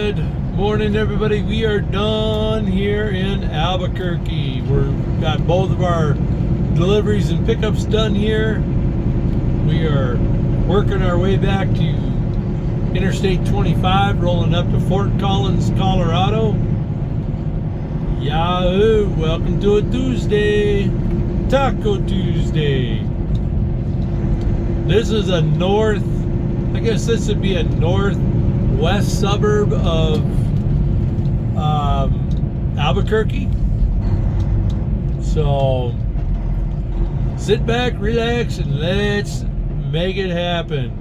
Good morning, everybody. We are done here in Albuquerque. We've got both of our deliveries and pickups done here. We are working our way back to Interstate 25, rolling up to Fort Collins, Colorado. Yahoo! Welcome to a Tuesday, Taco Tuesday. This is a I guess this would be a northwest suburb of Albuquerque. So sit back, relax, and let's make it happen.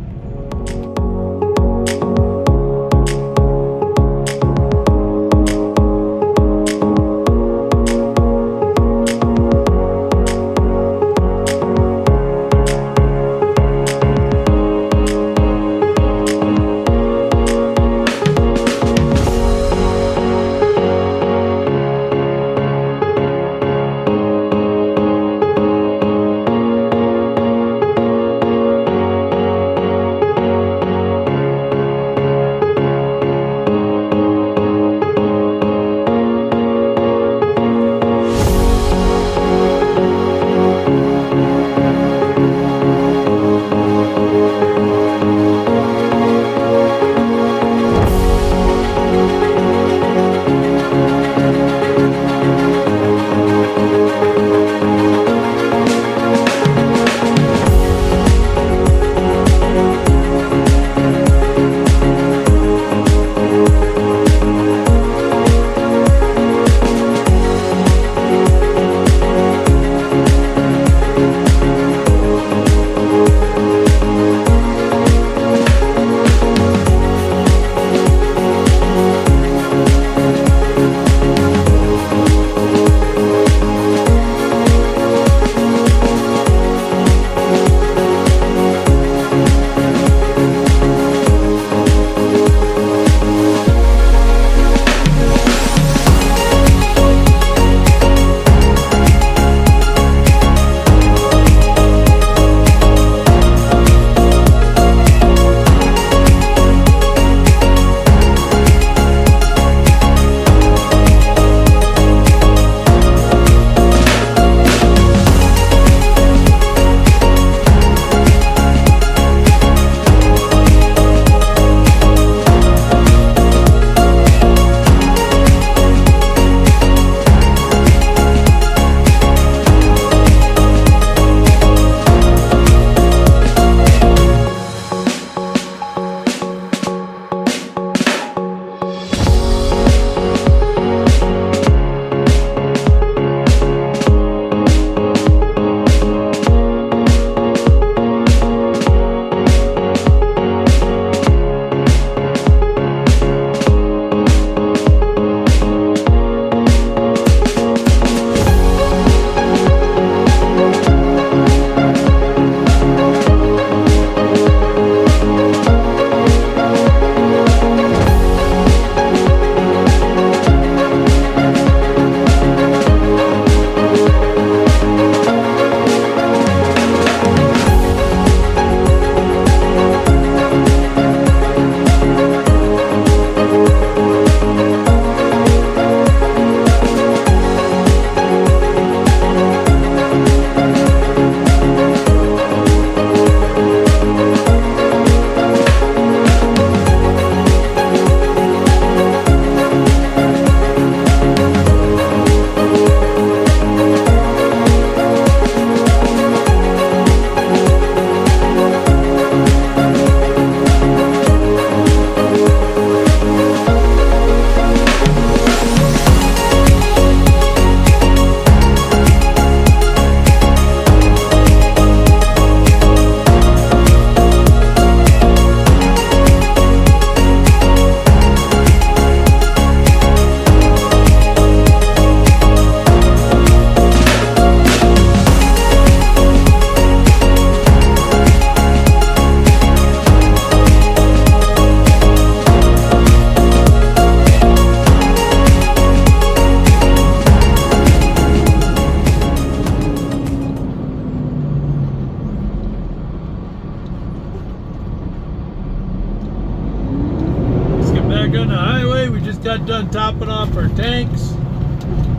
just got done topping off our tanks.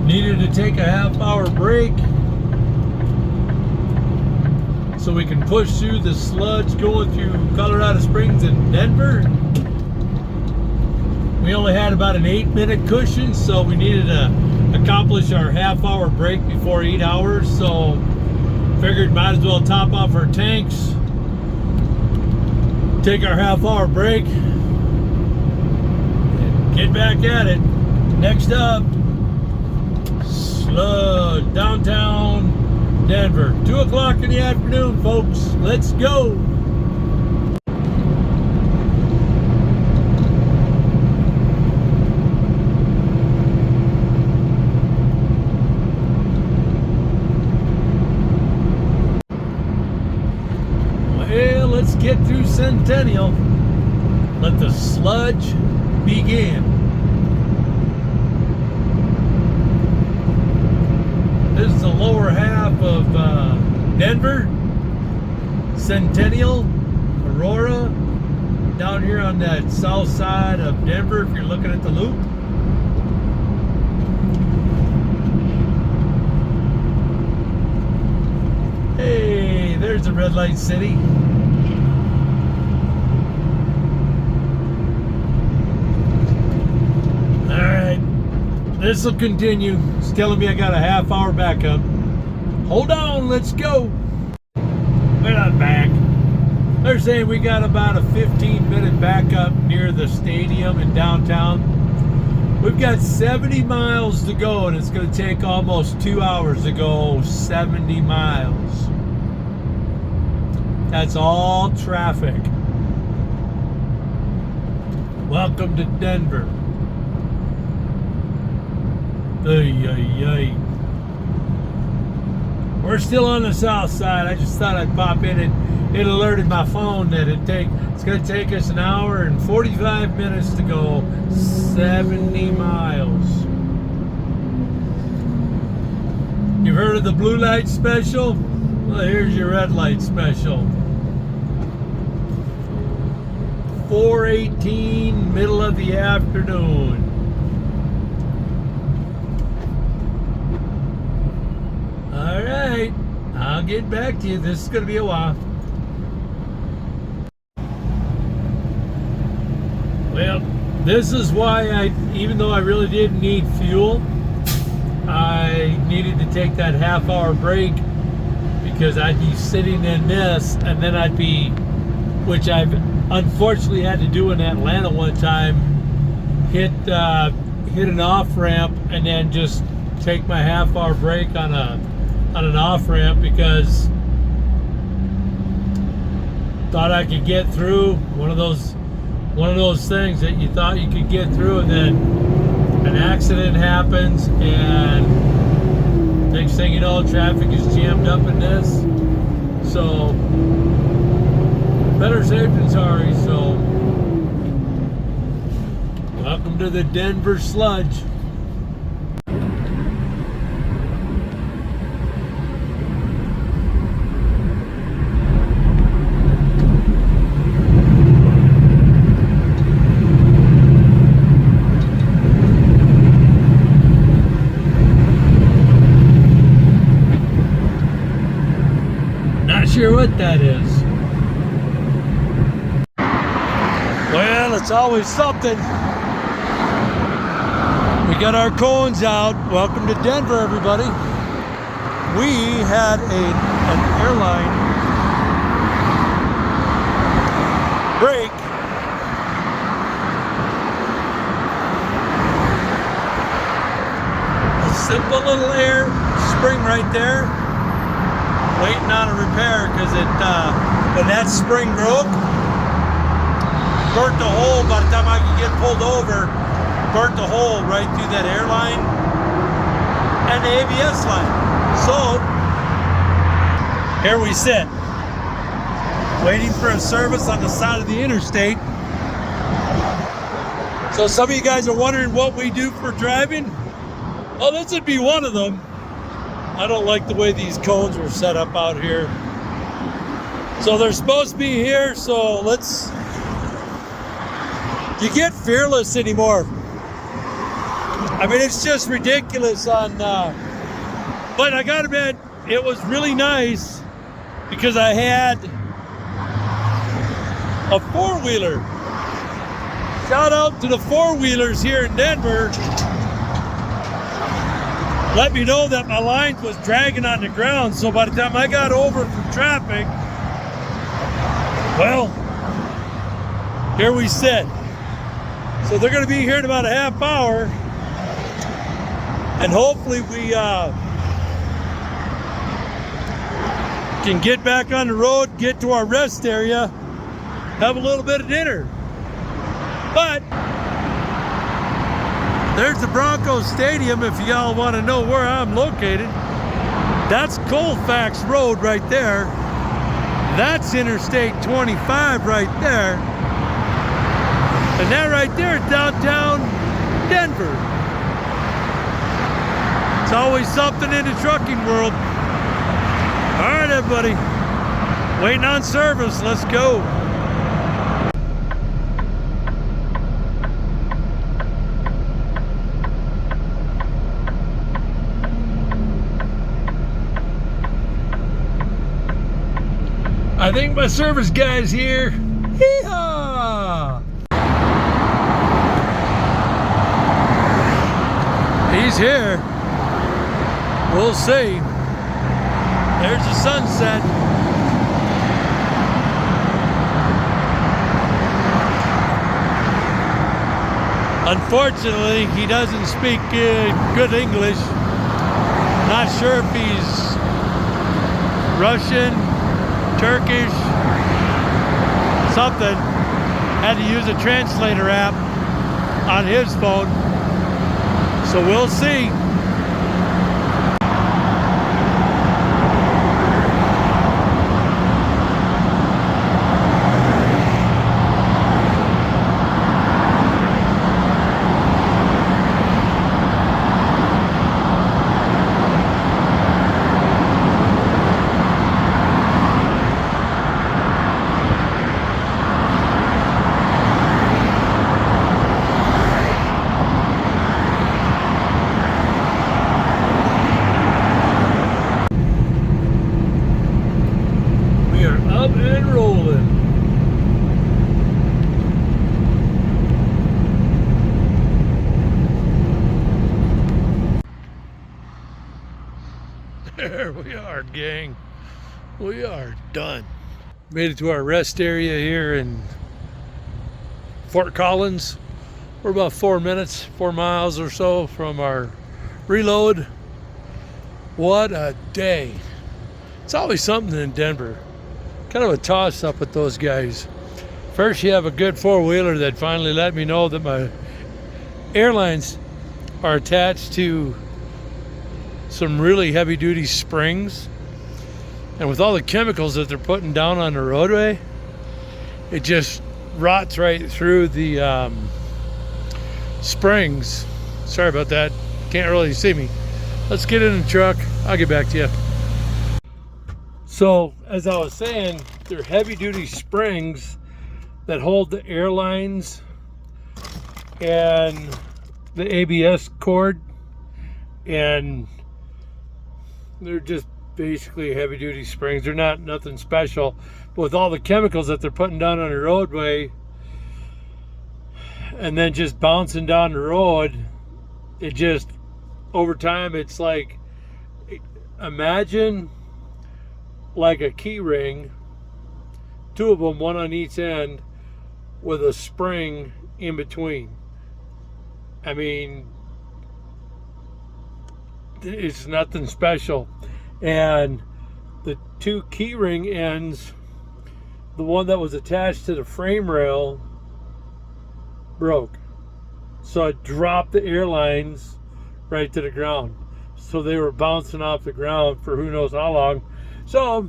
Needed to take a half-hour break so we can push through the sludge going through Colorado Springs and Denver. We only had about an 8-minute cushion, so we needed to accomplish our half-hour break before 8 hours. So figured might as well top off our tanks, take our half-hour break, and get back at it. Next up, sludge, downtown Denver. 2 o'clock in the afternoon, folks. Let's go. Well, let's get through Centennial. Let the sludge begin. This is the lower half of Denver, Centennial, Aurora, down here on that south side of Denver if you're looking at the loop. Hey, there's the red light city. This will continue. It's telling me I got a half-hour backup. Hold on, let's go. We're not back. They're saying we got about a 15-minute backup near the stadium in downtown. We've got 70 miles to go, and it's going to take almost 2 hours to go 70 miles. That's all traffic. Welcome to Denver. We're still on the south side. I just thought I'd pop in, and it alerted my phone that it's going to take us an hour and 45 minutes to go 70 miles. You've heard of the blue light special? Well, here's your red light special. 4:18, middle of the afternoon. All right, I'll get back to you. This is going to be a while. Well, this is why even though I really didn't need fuel, I needed to take that half-hour break because I'd be sitting in this, and then I'd be, which I've unfortunately had to do in Atlanta one time, hit an off-ramp and then just take my half-hour break on an off-ramp because thought I could get through one of those things that you thought you could get through, and then an accident happens, and next thing you know, traffic is jammed up in this. So better safe than sorry. So welcome to the Denver sludge. Sure what that is. Well, it's always something. We got our cones out. Welcome to Denver, everybody. We had an airline break. A simple little air spring right there. Waiting on a repair because when that spring broke, burnt the hole. By the time I could get pulled over, burnt the hole right through that airline and the ABS line. So here we sit, waiting for a service on the side of the interstate. So some of you guys are wondering what we do for driving. Oh, this would be one of them. I don't like the way these cones were set up out here. So they're supposed to be here, so you get fearless anymore. I mean, it's just ridiculous on, but I gotta admit, it was really nice because I had a four-wheeler. Shout out to the four-wheelers here in Denver. Let me know that my line was dragging on the ground, so by the time I got over from traffic, well, here we sit. So they're gonna be here in about a half hour, and hopefully we can get back on the road, get to our rest area, have a little bit of dinner. But there's the Broncos Stadium if y'all want to know where I'm located. That's Colfax Road right there. That's Interstate 25 right there. And that right there is downtown Denver. It's always something in the trucking world. All right, everybody. Waiting on service. Let's go. I think my service guy's here. Hee-haw! He's here. We'll see. There's the sunset. Unfortunately, he doesn't speak good English. Not sure if he's Russian, Turkish, something. Had to use a translator app on his phone. So we'll see. There we are, gang. We are done. Made it to our rest area here in Fort Collins. We're about 4 miles or so from our reload. What a day. It's always something in Denver. Kind of a toss-up with those guys. First, you have a good four-wheeler that finally let me know that my airlines are attached to some really heavy-duty springs, and with all the chemicals that they're putting down on the roadway, it just rots right through the springs. Sorry about that, can't really see me. Let's get in the truck, I'll get back to you. So as I was saying, they're heavy-duty springs that hold the airlines and the ABS cord, and they're just basically heavy-duty springs. They're not nothing special, but with all the chemicals that they're putting down on the roadway and then just bouncing down the road, it just, over time, it's like, imagine like a key ring, two of them, one on each end, with a spring in between. I mean, it's nothing special. And the two key ring ends, the one that was attached to the frame rail, broke. So it dropped the airlines right to the ground. So they were bouncing off the ground for who knows how long. So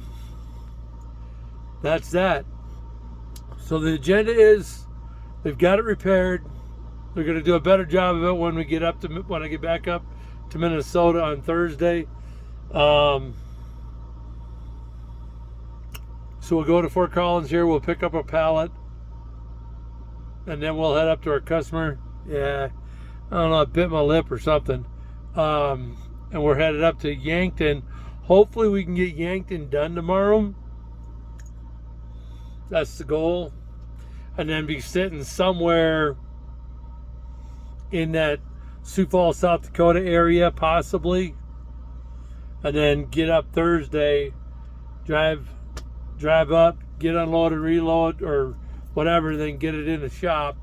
that's that. So the agenda is they've got it repaired. They're going to do a better job of it when I get back up to Minnesota on Thursday. So we'll go to Fort Collins here. We'll pick up a pallet, and then we'll head up to our customer. Yeah, I don't know, I bit my lip or something. And we're headed up to Yankton. Hopefully we can get Yankton done tomorrow. That's the goal. And then be sitting somewhere in that Sioux Falls, South Dakota area, possibly. And then get up Thursday, drive up, get unloaded, reload, or whatever, then get it in the shop,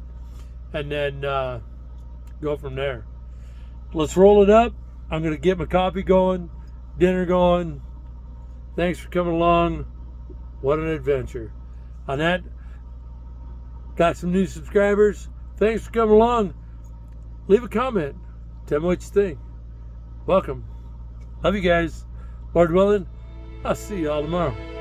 and then go from there. Let's roll it up. I'm going to get my coffee going, dinner going. Thanks for coming along. What an adventure. On that, got some new subscribers. Thanks for coming along. Leave a comment. Tell me what you think. Welcome. Love you guys. Lord willing, I'll see you all tomorrow.